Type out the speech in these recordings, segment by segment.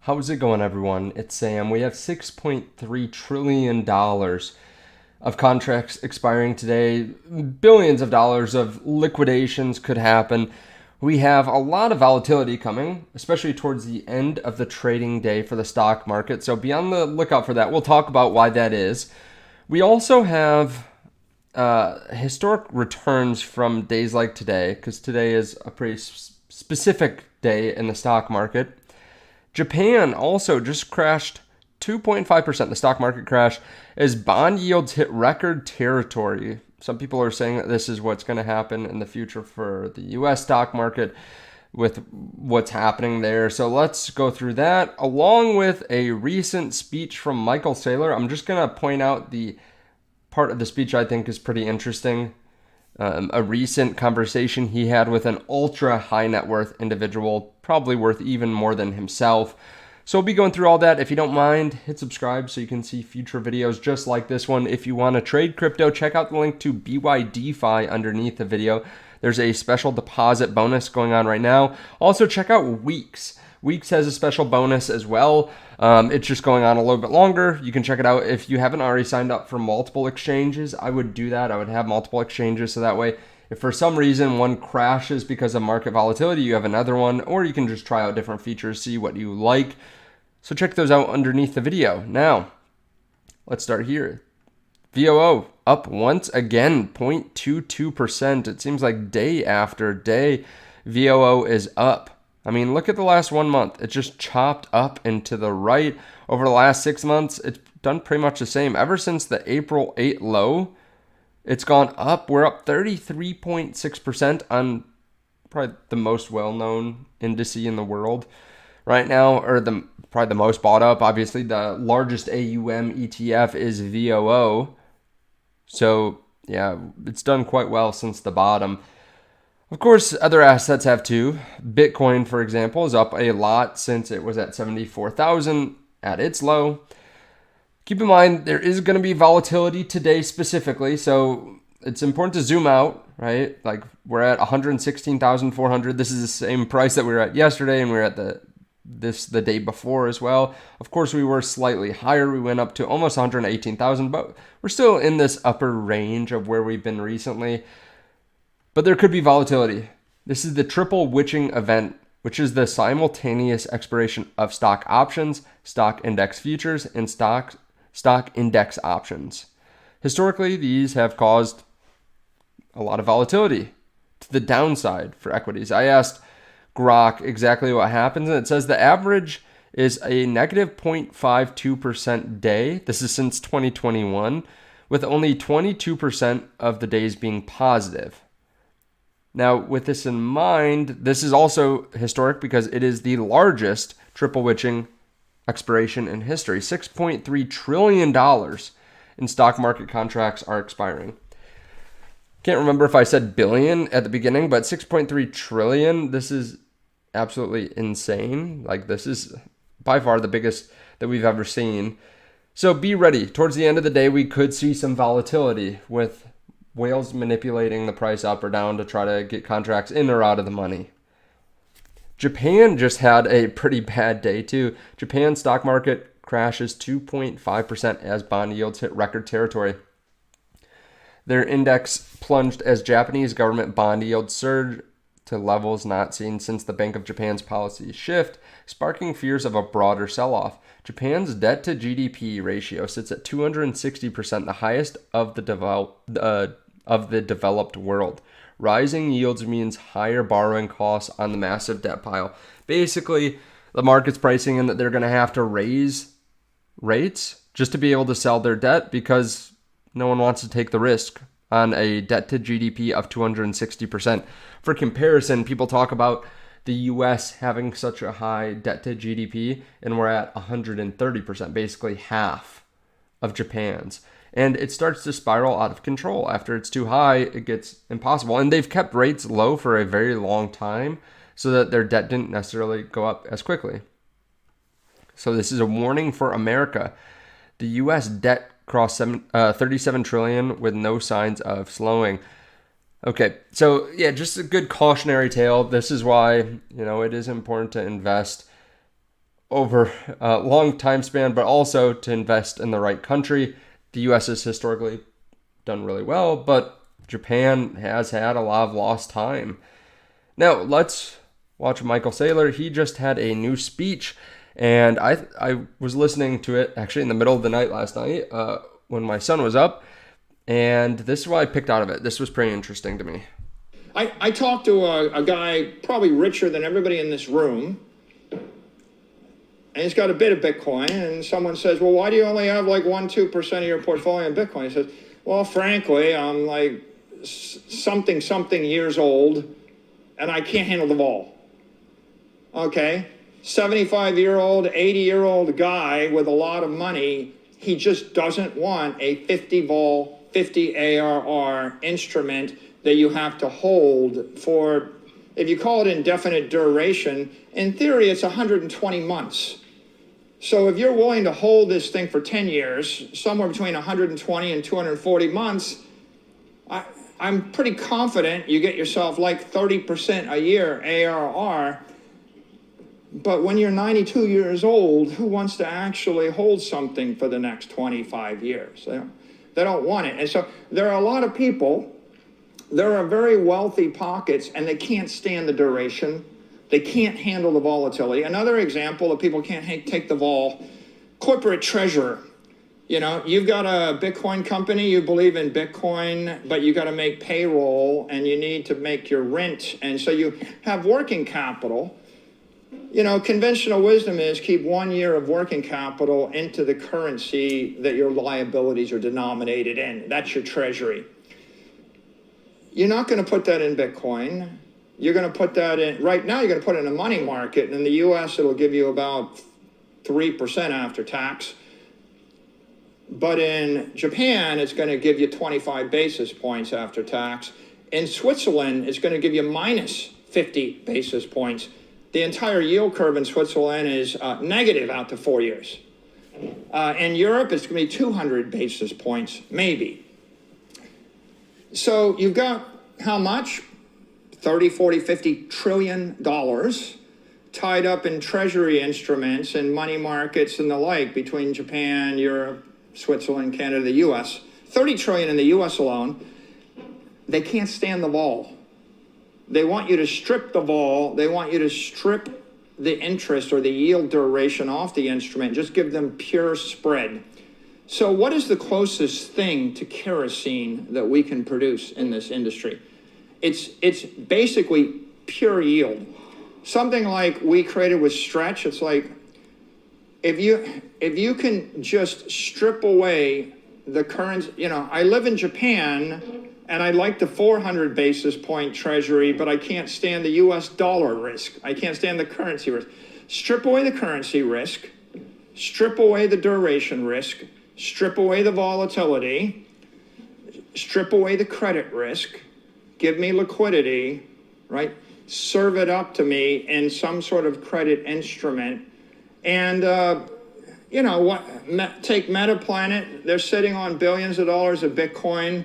How's it going, everyone? It's Sam. We have $6.3 trillion of contracts expiring today. Billions of dollars of liquidations could happen. We have a lot of volatility coming, especially towards the end of the trading day for the stock market. So be on the lookout for that. We'll talk about why that is. We also have historic returns from days like today, because today is a pretty specific day in the stock market. Japan also just crashed 2.5%. The stock market crashed as bond yields hit record territory. Some people are saying that this is what's going to happen in the future for the US stock market with what's happening there. So let's go through that along with a recent speech from Michael Saylor. I'm just going to point out the part of the speech I think is pretty interesting. A recent conversation he had with an ultra high net worth individual, probably worth even more than himself. So we'll be going through all that. If you don't mind, hit subscribe so you can see future videos just like this one. If you want to trade crypto, check out the link to BYDFi underneath the video. There's a special deposit bonus going on right now. Also, check out WEEX. WEEX has a special bonus as well. It's just going on a little bit longer. You can check it out. If you haven't already signed up for multiple exchanges, I would do that. I would have multiple exchanges so that way if for some reason one crashes because of market volatility, you have another one, or you can just try out different features, see what you like. So check those out underneath the video. Now, let's start here. VOO up once again, 0.22%. It seems like day after day, VOO is up. I mean, look at the last 1 month. It just chopped up and to the right. Over the last 6 months, it's done pretty much the same. Ever since the April 8 low, it's gone up. We're up 33.6% on probably the most well-known index in the world right now, or probably the most bought up. Obviously, the largest AUM ETF is VOO. So, yeah, it's done quite well since the bottom. Of course, other assets have too. Bitcoin, for example, is up a lot since it was at 74,000 at its low. Keep in mind, there is going to be volatility today specifically, so it's important to zoom out, right? Like we're at 116,400. This is the same price that we were at yesterday, and we were at the day before as well. Of course, we were slightly higher. We went up to almost 118,000, but we're still in this upper range of where we've been recently. But there could be volatility. This is the triple witching event, which is the simultaneous expiration of stock options, stock index futures, and stock index options. Historically, these have caused a lot of volatility to the downside for equities. I asked Grok exactly what happens, and it says the average is a negative 0.52% day. This is since 2021, with only 22% of the days being positive. Now, with this in mind, this is also historic because it is the largest triple witching expiration in history. $6.3 trillion in stock market contracts are expiring. Can't remember if I said billion at the beginning, but 6.3 trillion, this is absolutely insane. Like, this is by far the biggest that we've ever seen. So be ready. Towards the end of the day, we could see some volatility with whales manipulating the price up or down to try to get contracts in or out of the money. Japan just had a pretty bad day too. Japan's stock market crashes 2.5% as bond yields hit record territory. Their index plunged as Japanese government bond yields surged to levels not seen since the Bank of Japan's policy shift, sparking fears of a broader sell-off. Japan's debt to GDP ratio sits at 260%, the highest of the developed world. Rising yields means higher borrowing costs on the massive debt pile. Basically, the market's pricing in that they're going to have to raise rates just to be able to sell their debt because no one wants to take the risk on a debt to GDP of 260%. For comparison, people talk about the US having such a high debt to GDP, and we're at 130%, basically half of Japan's. And it starts to spiral out of control. After it's too high, it gets impossible. And they've kept rates low for a very long time so that their debt didn't necessarily go up as quickly. So this is a warning for America. The US debt crossed 37 trillion with no signs of slowing. Okay, so yeah, just a good cautionary tale. This is why, it is important to invest over a long time span, but also to invest in the right country. The US has historically done really well, but Japan has had a lot of lost time. Now, let's watch Michael Saylor. He just had a new speech, and I was listening to it actually in the middle of the night last night when my son was up, and this is what I picked out of it. This was pretty interesting to me. I talked to a guy probably richer than everybody in this room, and he's got a bit of Bitcoin, and someone says, well, why do you only have like 1-2% of your portfolio in Bitcoin? He says, well, frankly, I'm like something years old, and I can't handle the vol. Okay, 75-year-old, 80-year-old guy with a lot of money, he just doesn't want a 50 vol, 50 ARR instrument that you have to hold for, if you call it indefinite duration, in theory, it's 120 months. So if you're willing to hold this thing for 10 years, somewhere between 120 and 240 months, I'm pretty confident you get yourself like 30% a year ARR. But when you're 92 years old, who wants to actually hold something for the next 25 years? They don't want it. And so there are a lot of people, there are very wealthy pockets, and they can't stand the duration. They can't handle the volatility. Another example of people can't take the vol, corporate treasurer. You know, you've got a Bitcoin company, you believe in Bitcoin, but you got to make payroll and you need to make your rent. And so you have working capital. You know, conventional wisdom is keep 1 year of working capital into the currency that your liabilities are denominated in. That's your treasury. You're not going to put that in Bitcoin. You're going to put that in, right now, you're going to put it in a money market. And in the US, it'll give you about 3% after tax. But in Japan, it's going to give you 25 basis points after tax. In Switzerland, it's going to give you minus 50 basis points. The entire yield curve in Switzerland is negative out to 4 years. In Europe, it's going to be 200 basis points, maybe. So you've got how much? 30, 40, 50 trillion dollars tied up in treasury instruments and money markets and the like between Japan, Europe, Switzerland, Canada, the US. 30 trillion in the US alone. They can't stand the vol. They want you to strip the vol. They want you to strip the interest or the yield duration off the instrument. Just give them pure spread. So what is the closest thing to kerosene that we can produce in this industry? It's basically pure yield. Something like we created with Stretch, it's like if you can just strip away the current, you know, I live in Japan and I like the 400 basis point treasury, but I can't stand the US dollar risk. I can't stand the currency risk. Strip away the currency risk, strip away the duration risk, strip away the volatility, strip away the credit risk, give me liquidity, right? Serve it up to me in some sort of credit instrument. And, you know, take MetaPlanet, they're sitting on billions of dollars of Bitcoin.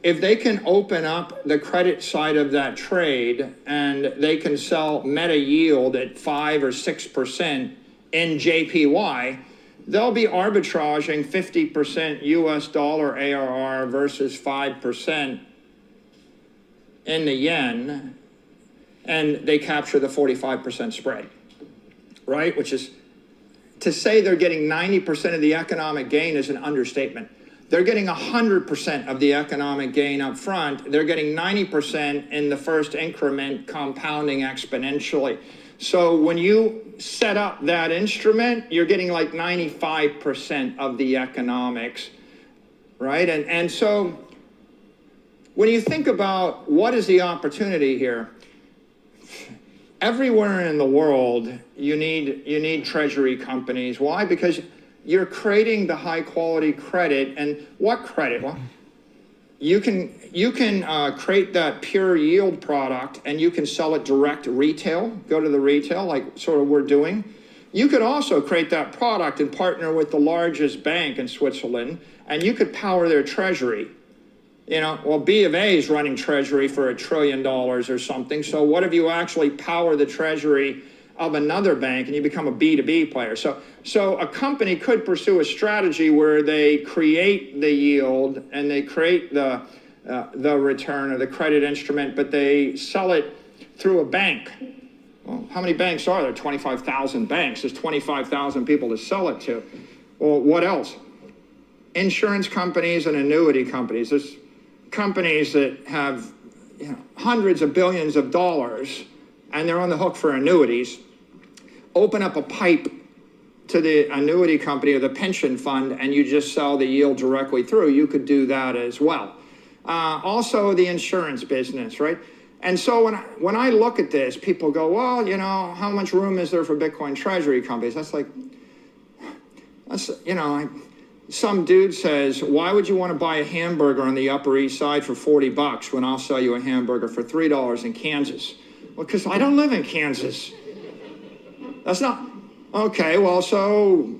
If they can open up the credit side of that trade and they can sell Meta yield at 5 or 6% in JPY, they'll be arbitraging 50% US dollar ARR versus 5% in the yen, and they capture the 45% spread, right? Which is, to say they're getting 90% of the economic gain is an understatement. They're getting 100% of the economic gain up front. They're getting 90% in the first increment, compounding exponentially. So when you set up that instrument, you're getting like 95% of the economics, right? And so when you think about what is the opportunity here, everywhere in the world, you need treasury companies. Why? Because you're creating the high quality credit. And what credit? Well, you can create that pure yield product and you can sell it direct retail, go to the retail like sort of we're doing. You could also create that product and partner with the largest bank in Switzerland, and you could power their treasury. You know, well, B of A is running treasury for $1 trillion or something. So what if you actually power the treasury of another bank, and you become a B2B player. So a company could pursue a strategy where they create the yield and they create the return or the credit instrument, but they sell it through a bank. Well, how many banks are there? 25,000 banks. There's 25,000 people to sell it to. Well, what else? Insurance companies and annuity companies. There's companies that have hundreds of billions of dollars, and they're on the hook for annuities. Open up a pipe to the annuity company or the pension fund, and you just sell the yield directly through. You could do that as well. Also, the insurance business, right? And so when I look at this, people go, well, how much room is there for Bitcoin treasury companies? Some dude says, why would you want to buy a hamburger on the Upper East Side for $40 when I'll sell you a hamburger for $3 in Kansas? Well, because I don't live in Kansas. That's not, okay, well, so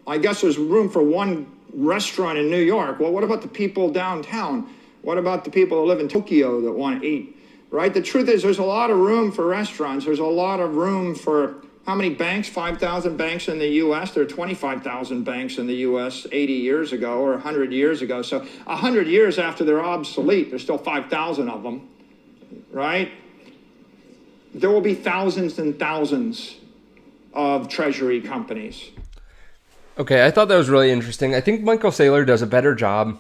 I guess there's room for one restaurant in New York. Well, what about the people downtown? What about the people who live in Tokyo that want to eat, right? The truth is there's a lot of room for restaurants. There's a lot of room for how many banks? 5,000 banks in the U.S. There are 25,000 banks in the U.S. 80 years ago or 100 years ago. So 100 years after they're obsolete, there's still 5,000 of them, right? There will be thousands and thousands of treasury companies. Okay, I thought that was really interesting. I think Michael Saylor does a better job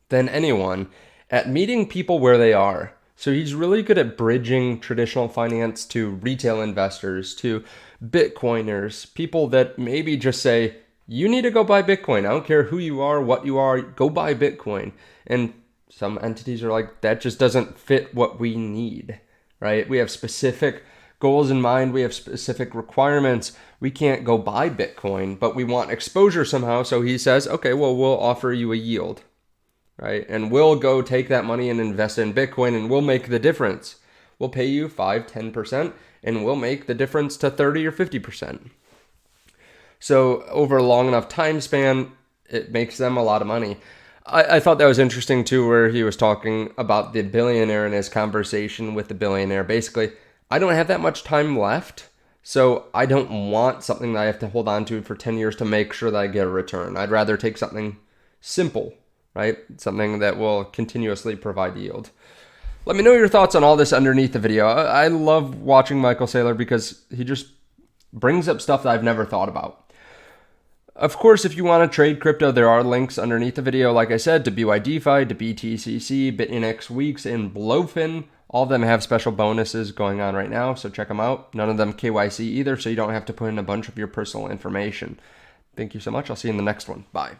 than anyone at meeting people where they are. So he's really good at bridging traditional finance to retail investors, to Bitcoiners, people that maybe just say, you need to go buy Bitcoin. I don't care who you are, what you are, go buy Bitcoin. And some entities are like, that just doesn't fit what we need, right? We have specific goals in mind. We have specific requirements. We can't go buy Bitcoin, but we want exposure somehow. So he says, okay, well, we'll offer you a yield, right? And we'll go take that money and invest in Bitcoin, and we'll make the difference. We'll pay you 5, 10%, and we'll make the difference to 30 or 50%. So over a long enough time span, it makes them a lot of money. I thought that was interesting too, where he was talking about the billionaire in his conversation with the billionaire. Basically, I don't have that much time left, so I don't want something that I have to hold on to for 10 years to make sure that I get a return. I'd rather take something simple, right? Something that will continuously provide yield. Let me know your thoughts on all this underneath the video. I love watching Michael Saylor because he just brings up stuff that I've never thought about. Of course, if you want to trade crypto, there are links underneath the video, like I said, to BYDeFi, to BTCC, BitUnix, WEEX, and BLOFIN. All of them have special bonuses going on right now, so check them out. None of them KYC either, so you don't have to put in a bunch of your personal information. Thank you so much. I'll see you in the next one. Bye.